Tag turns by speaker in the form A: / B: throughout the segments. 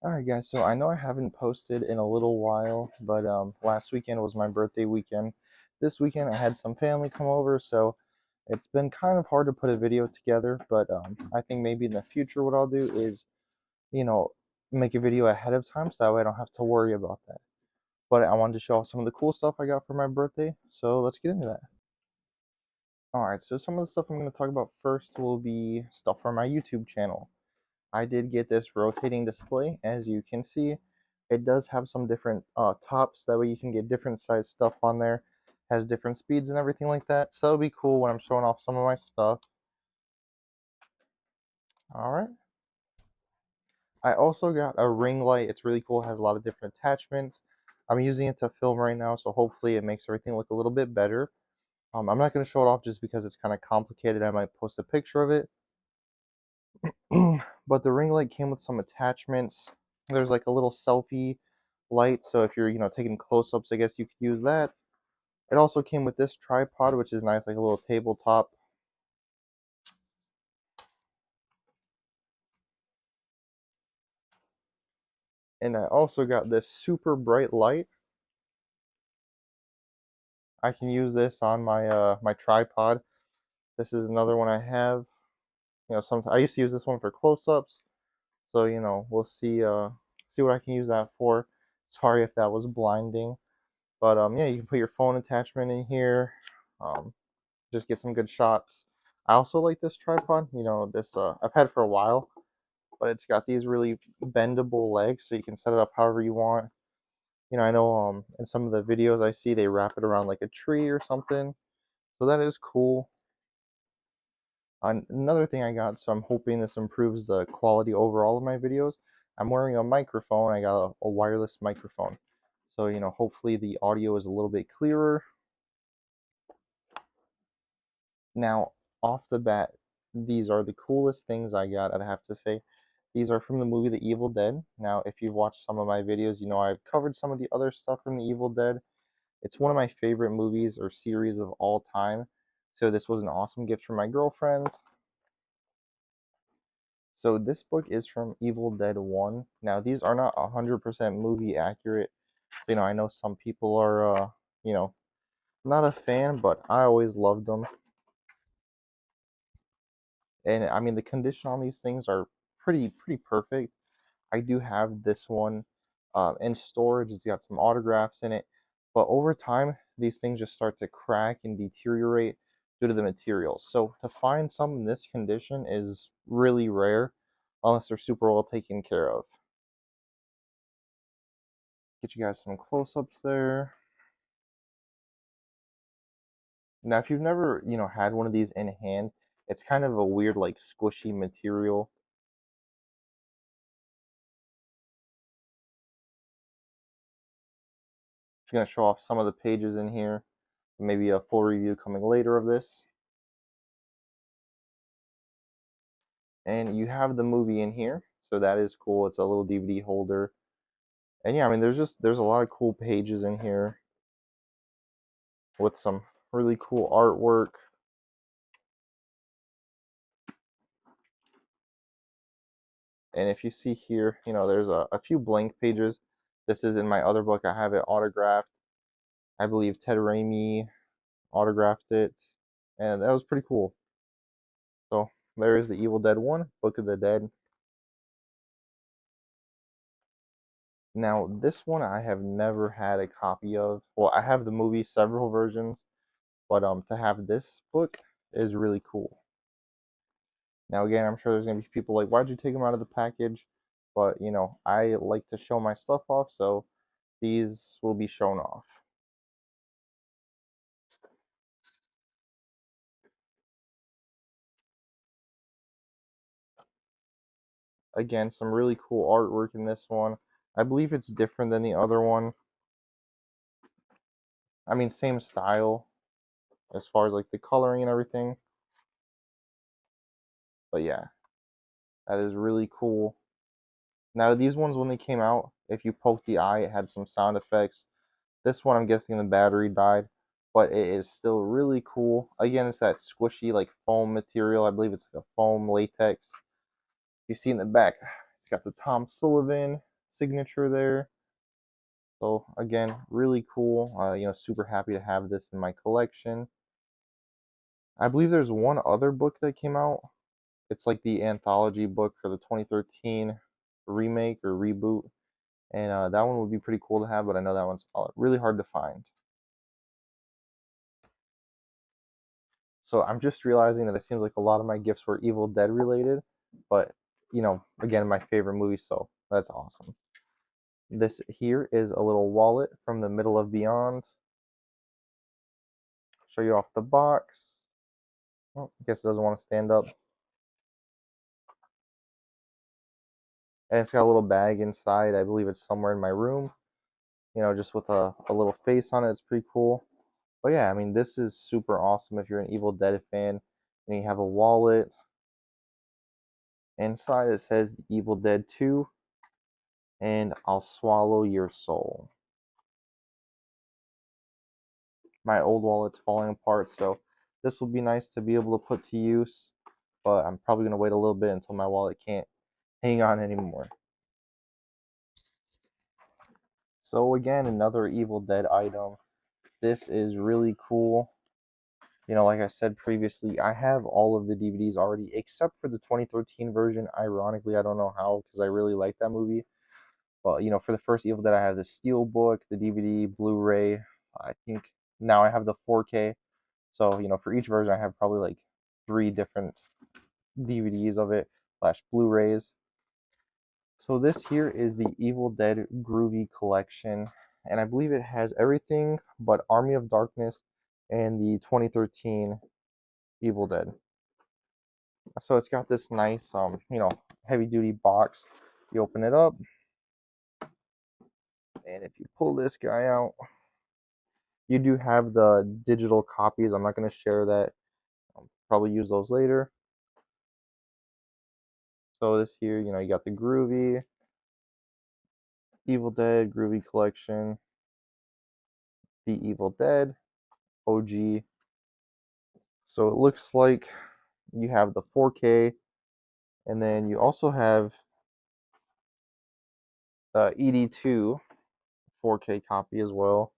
A: Alright guys, so I know I haven't posted in a little while, but last weekend was my birthday weekend. This weekend I had some family come over, so it's been kind of hard to put a video together, but I think maybe in the future what I'll do is, you know, make a video ahead of time so that way I don't have to worry about that. But I wanted to show off some of the cool stuff I got for my birthday, so let's get into that. Alright, so some of the stuff I'm going to talk about first will be stuff for my YouTube channel. I did get this rotating display. As you can see, it does have some different tops. That way you can get different size stuff on there. Has different speeds and everything like that. So it'll be cool when I'm showing off some of my stuff. Alright. I also got a ring light. It's really cool. It has a lot of different attachments. I'm using it to film right now, so hopefully it makes everything look a little bit better. I'm not going to show it off just because it's kind of complicated. I might post a picture of it. But the ring light came with some attachments. There's like a little selfie light, so if you're taking close-ups, I guess you could use that. It also came with this tripod, which is nice, like a little tabletop. And I also got this super bright light. I can use this on my tripod. This is another one I have. I used to use this one for close-ups, so we'll see what I can use that for. Sorry if that was blinding. But yeah, you can put your phone attachment in here. Um, just get some good shots. I also like this tripod. This I've had for a while, but it's got these really bendable legs, so you can set it up however you want. I know in some of the videos I see they wrap it around like a tree or something, so that is cool. Another thing I got, so I'm hoping this improves the quality overall of my videos. I'm wearing a microphone. I got a wireless microphone, so hopefully the audio is a little bit clearer. Now, off the bat, these are the coolest things I got, I'd have to say. These are from the movie The Evil Dead. Now, if you've watched some of my videos, you know I've covered some of the other stuff from The Evil Dead. It's one of my favorite movies or series of all time. So this was an awesome gift from my girlfriend. So this book is from Evil Dead 1. Now, these are not 100% movie accurate. I know some people are, not a fan, but I always loved them. And I mean, the condition on these things are pretty perfect. I do have this one in storage. It's got some autographs in it, but over time these things just start to crack and deteriorate due to the materials. So to find some in this condition is really rare, unless they're super well taken care of. Get you guys some close-ups there. Now, if you've never had one of these in hand, it's kind of a weird like squishy material. Just gonna show off some of the pages in here. Maybe a full review coming later of this. And you have the movie in here, so that is cool. It's a little DVD holder. And yeah, I mean there's a lot of cool pages in here with some really cool artwork. And if you see here, there's a few blank pages. This is in my other book. I have it autographed. I believe Ted Raimi autographed it, and that was pretty cool. So there is the Evil Dead 1, Book of the Dead. Now, this one I have never had a copy of. Well, I have the movie, several versions, but to have this book is really cool. Now, again, I'm sure there's gonna be people like, "Why'd you take them out of the package?" But I like to show my stuff off, so these will be shown off. Again, some really cool artwork in this one. I believe it's different than the other one. I mean, same style as far as like the coloring and everything. But yeah, that is really cool. Now, these ones, when they came out, if you poke the eye, it had some sound effects. This one, I'm guessing the battery died, but it is still really cool. Again, it's that squishy, like foam material. I believe it's like a foam latex. You see in the back, it's got the Tom Sullivan. signature there. So again, really cool. Super happy to have this in my collection. I believe there's one other book that came out. It's like the anthology book for the 2013 remake or reboot, and that one would be pretty cool to have, but I know that one's really hard to find. So I'm just realizing that it seems like a lot of my gifts were Evil Dead related, but again, my favorite movie, so that's awesome. This here is a little wallet from the Middle of Beyond. Show you off the box. Oh, I guess it doesn't want to stand up. And it's got a little bag inside. I believe it's somewhere in my room. Just with a little face on it. It's pretty cool. But yeah, I mean, this is super awesome if you're an Evil Dead fan and you have a wallet. Inside it says Evil Dead 2 and I'll swallow your soul. My old wallet's falling apart, so this will be nice to be able to put to use, but I'm probably going to wait a little bit until my wallet can't hang on anymore. So again, another Evil Dead item. This is really cool. Like I said previously, I have all of the DVDs already except for the 2013 version. Ironically, I don't know how, because I really like that movie. But for the first Evil Dead, I have the Steelbook, the DVD, Blu-ray. I think now I have the 4K. So for each version, I have probably like 3 different DVDs of it slash Blu-rays. So this here is the Evil Dead Groovy collection, and I believe it has everything but Army of Darkness and the 2013 Evil Dead. So it's got this nice, heavy duty box. You open it up, and if you pull this guy out, you do have the digital copies. I'm not going to share that. I'll probably use those later. So this here, you got the Groovy, Evil Dead Groovy collection, the Evil Dead OG. So it looks like you have the 4K, and then you also have the ED2 4K copy as well.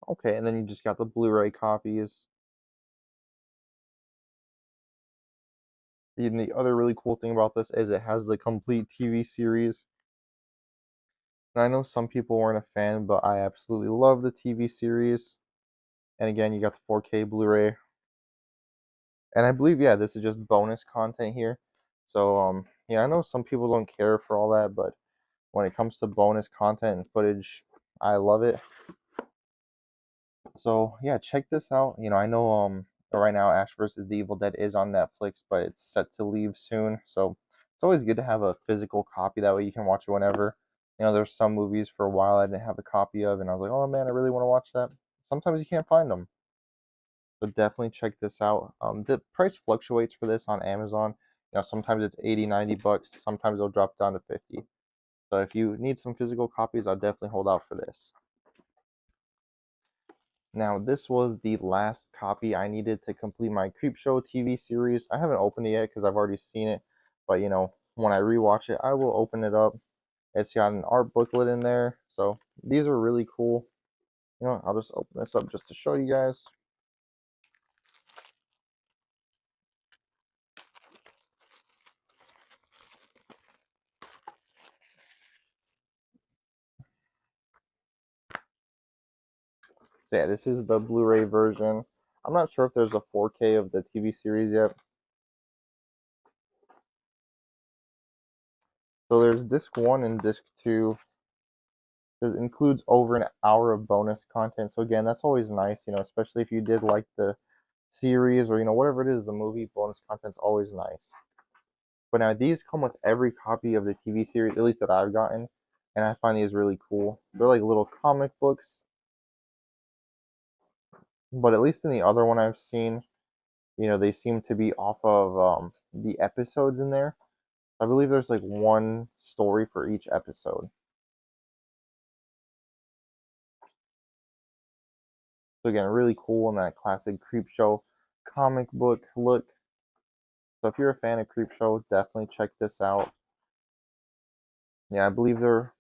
A: Okay, and then you just got the Blu-ray copies. And the other really cool thing about this is it has the complete TV series. And I know some people weren't a fan, but I absolutely love the TV series. And again, you got the 4K Blu-ray. And I believe, yeah, this is just bonus content here. So, yeah, I know some people don't care for all that, but when it comes to bonus content and footage, I love it. So, yeah, check this out. I know right now Ash vs. the Evil Dead is on Netflix, but it's set to leave soon. So, it's always good to have a physical copy. That way you can watch it whenever. There's some movies for a while I didn't have a copy of, and I was like, oh man, I really want to watch that. Sometimes you can't find them. So definitely check this out. The price fluctuates for this on Amazon. Sometimes it's 80, 90 bucks. Sometimes it'll drop down to 50. So if you need some physical copies, I'll definitely hold out for this. Now, this was the last copy I needed to complete my Creepshow TV series. I haven't opened it yet because I've already seen it. But, when I rewatch it, I will open it up. It's got an art booklet in there. So these are really cool. I'll just open this up just to show you guys. So yeah, this is the Blu-ray version. I'm not sure if there's a 4K of the TV series yet. So there's disc 1 and disc 2. This includes over an hour of bonus content. So again, that's always nice, especially if you did like the series or whatever it is, the movie. Bonus content's always nice. But now these come with every copy of the TV series, at least that I've gotten, and I find these really cool. They're like little comic books, but at least in the other one I've seen, they seem to be off of the episodes in there. I believe there's like one story for each episode. So again, really cool in that classic Creepshow comic book look. So if you're a fan of Creepshow, definitely check this out. Yeah, I believe they're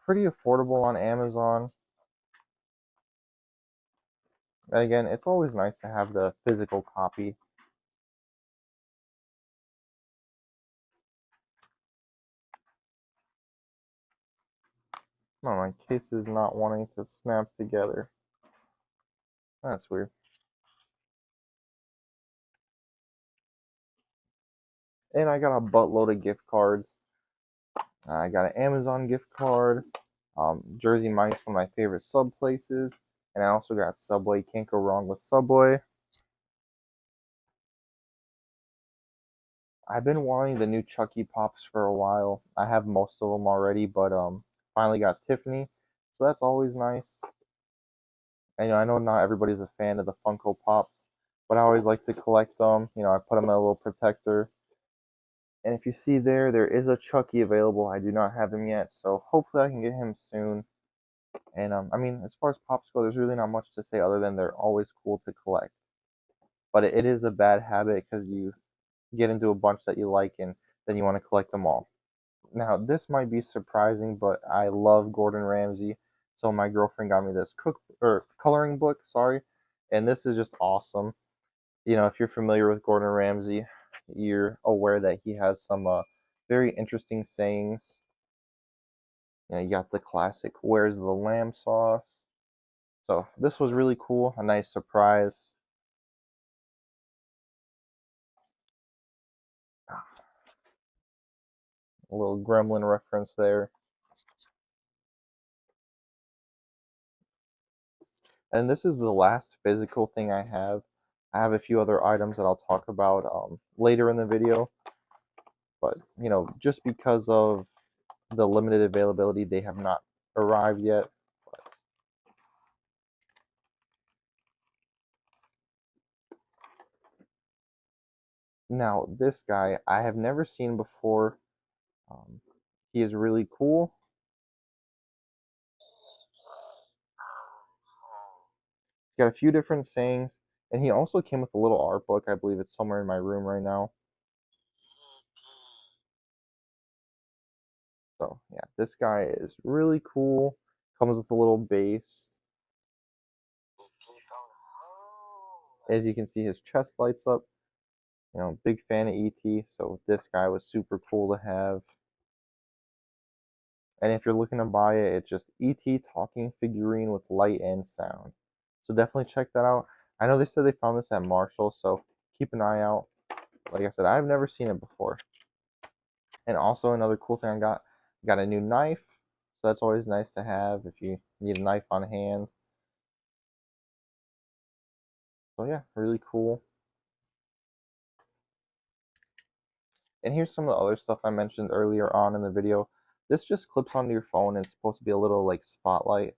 A: pretty affordable on Amazon. And again, it's always nice to have the physical copy. Oh, my case is not wanting to snap together. That's weird. And I got a buttload of gift cards. I got an Amazon gift card. Jersey Mike's one of my favorite sub places. And I also got Subway. Can't go wrong with Subway. I've been wanting the new Chucky Pops for a while. I have most of them already, but finally got Tiffany. So that's always nice. And I know not everybody's a fan of the Funko Pops, but I always like to collect them. I put them in a little protector. And if you see there is a Chucky available. I do not have him yet, so hopefully I can get him soon. And I mean, as far as pops go, there's really not much to say other than they're always cool to collect. But it is a bad habit because you get into a bunch that you like and then you want to collect them all. Now, this might be surprising, but I love Gordon Ramsay. So my girlfriend got me this coloring book, sorry, and this is just awesome. If you're familiar with Gordon Ramsay, you're aware that he has some very interesting sayings. You got the classic "Where's the lamb sauce?" So this was really cool, a nice surprise. A little gremlin reference there. And this is the last physical thing I have. I have a few other items that I'll talk about later in the video. But, just because of the limited availability, they have not arrived yet. But now, this guy I have never seen before. Um, he is really cool. He's got a few different sayings. And he also came with a little art book. I believe it's somewhere in my room right now. So yeah, this guy is really cool. Comes with a little base. As you can see, his chest lights up. Big fan of ET, so this guy was super cool to have. And if you're looking to buy it, it's just ET talking figurine with light and sound. So definitely check that out. I know they said they found this at Marshall, so keep an eye out. Like I said, I've never seen it before. And also another cool thing got a new knife. So that's always nice to have if you need a knife on hand. So yeah, really cool. And here's some of the other stuff I mentioned earlier on in the video. This just clips onto your phone and it's supposed to be a little like spotlight.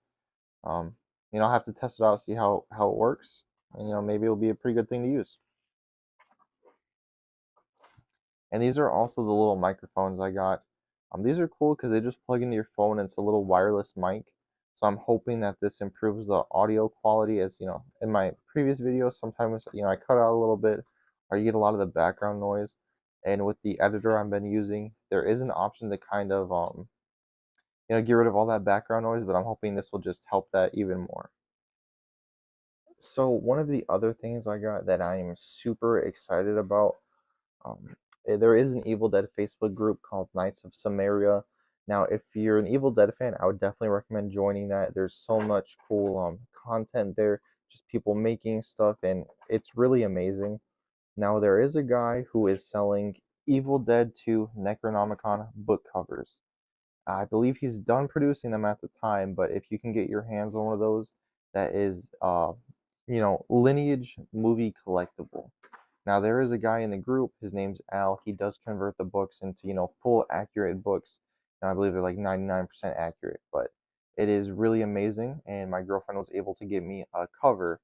A: Um, I'll have to test it out, see how it works, and maybe it'll be a pretty good thing to use. And these are also the little microphones I got. These are cool because they just plug into your phone and it's a little wireless mic. So I'm hoping that this improves the audio quality. As in my previous videos, sometimes I cut out a little bit, or you get a lot of the background noise. And with the editor I've been using, there is an option to kind of get rid of all that background noise. But I'm hoping this will just help that even more. So one of the other things I got that I am super excited about, there is an Evil Dead Facebook group called Knights of Samaria. Now, if you're an Evil Dead fan, I would definitely recommend joining that. There's so much cool content there, just people making stuff, and it's really amazing. Now, there is a guy who is selling Evil Dead 2 Necronomicon book covers. I believe he's done producing them at the time, but if you can get your hands on one of those, that is, Lineage movie collectible. Now there is a guy in the group. His name's Al. He does convert the books into full accurate books, and I believe they're like 99% accurate. But it is really amazing, and my girlfriend was able to get me a cover.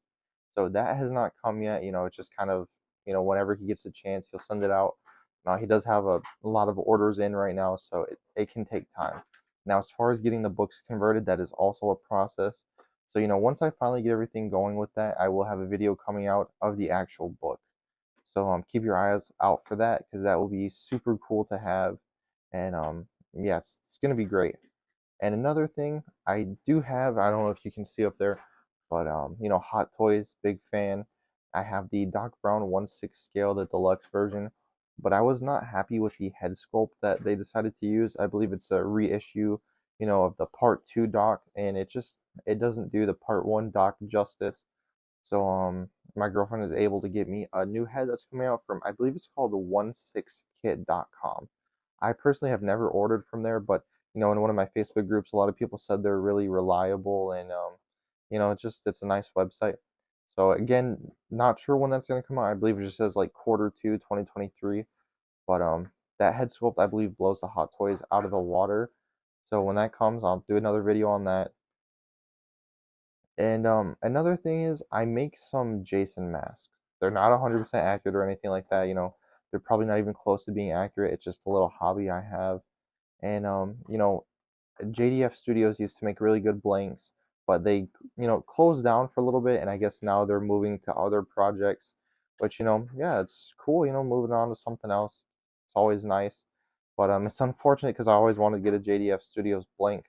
A: So that has not come yet. It's just kind of whenever he gets a chance, he'll send it out. Now he does have a lot of orders in right now, so it can take time. Now as far as getting the books converted, that is also a process. So once I finally get everything going with that, I will have a video coming out of the actual book. So keep your eyes out for that because that will be super cool to have. And yeah, it's gonna be great. And another thing I do have, I don't know if you can see up there, but Hot Toys, big fan. I have the Doc Brown 1/6 scale, the deluxe version, but I was not happy with the head sculpt that they decided to use. I believe it's a reissue, of the Part 2 Doc, and it doesn't do the Part 1 Doc justice. So my girlfriend is able to get me a new head that's coming out from, I believe it's called the 16kit.com. I personally have never ordered from there, but in one of my Facebook groups, a lot of people said they're really reliable, and it's a nice website. So again, not sure when that's gonna come out. I believe it just says like Q2 2023. But that head sculpt I believe blows the Hot Toys out of the water. So when that comes, I'll do another video on that. And another thing is I make some Jason masks. They're not 100% accurate or anything like that. They're probably not even close to being accurate. It's just a little hobby I have. And JDF Studios used to make really good blanks, but they, closed down for a little bit, and I guess now they're moving to other projects, which, yeah, it's cool, moving on to something else. It's always nice. But it's unfortunate because I always wanted to get a JDF Studios blank,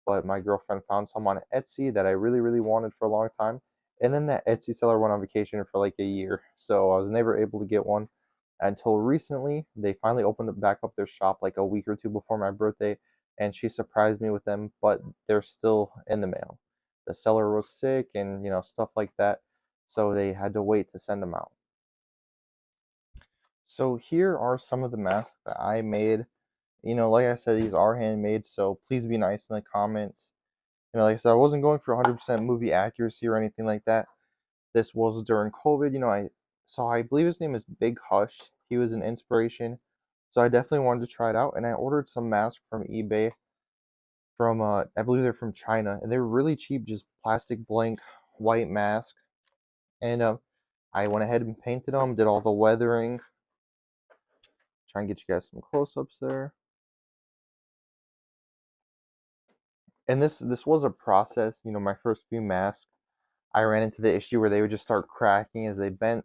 A: but my girlfriend found some on Etsy that I really, really wanted for a long time. And then that Etsy seller went on vacation for like a year, so I was never able to get one until recently. They finally opened back up their shop like a week or two before my birthday, and she surprised me with them, but they're still in the mail. The seller was sick and stuff like that, so they had to wait to send them out. So here are some of the masks that I made. Like I said, these are handmade, so please be nice in the comments. Like I said, I wasn't going for 100% movie accuracy or anything like that. This was during COVID. I believe his name is Big Hush. He was an inspiration, so I definitely wanted to try it out, and I ordered some masks from eBay from I believe they're from China, and they were really cheap, just plastic blank white mask. And I went ahead and painted them, did all the weathering. Try and get you guys some close-ups there. And this was a process. My first few masks, I ran into the issue where they would just start cracking as they bent.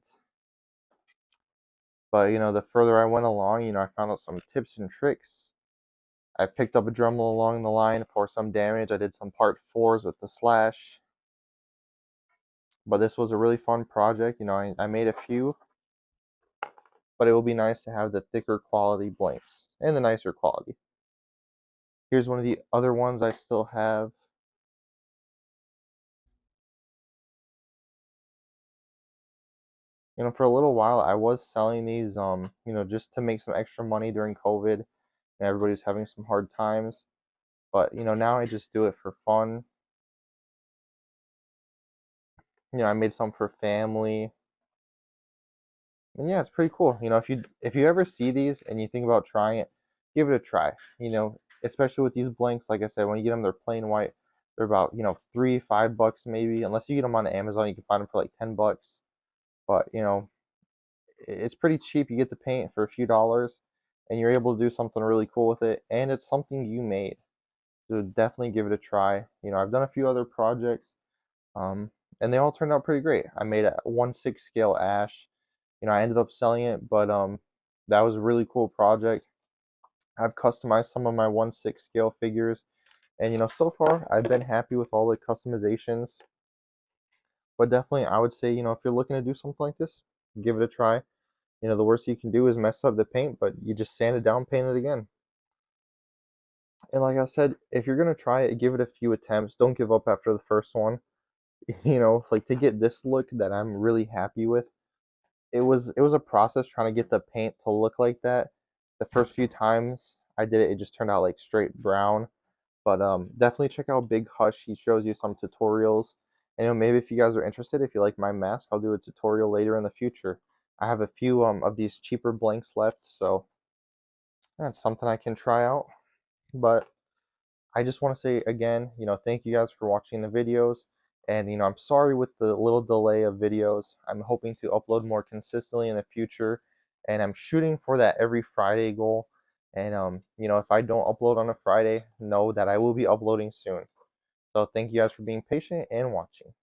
A: But the further I went along, I found out some tips and tricks. I picked up a Dremel along the line for some damage. I did some part 4s with the slash. But this was a really fun project. I made a few, but it will be nice to have the thicker quality blanks and the nicer quality. Here's one of the other ones I still have. For a little while I was selling these, just to make some extra money during COVID, and everybody's having some hard times. But now I just do it for fun. I made some for family. And yeah, it's pretty cool. If you ever see these and you think about trying it, give it a try. Especially with these blanks, like I said, when you get them, they're plain white. They're about $3-5 maybe. Unless you get them on Amazon, you can find them for like $10. But it's pretty cheap. You get to paint for a few dollars, and you're able to do something really cool with it. And it's something you made, so definitely give it a try. I've done a few other projects, um, and they all turned out pretty great. I made a 1/6 scale ash. I ended up selling it, but that was a really cool project. I've customized some of my 1/6 scale figures, and so far I've been happy with all the customizations. But definitely, I would say, if you're looking to do something like this, give it a try. The worst you can do is mess up the paint, but you just sand it down, paint it again. And like I said, if you're gonna try it, give it a few attempts. Don't give up after the first one. Like to get this look that I'm really happy with, it was a process trying to get the paint to look like that. The first few times I did it, it just turned out like straight brown. But definitely check out Big Hush. He shows you some tutorials. And maybe if you guys are interested, if you like my mask, I'll do a tutorial later in the future. I have a few of these cheaper blanks left, so that's something I can try out. But I just want to say again, thank you guys for watching the videos. And, I'm sorry with the little delay of videos. I'm hoping to upload more consistently in the future. And I'm shooting for that every Friday goal. And, if I don't upload on a Friday, know that I will be uploading soon. So thank you guys for being patient and watching.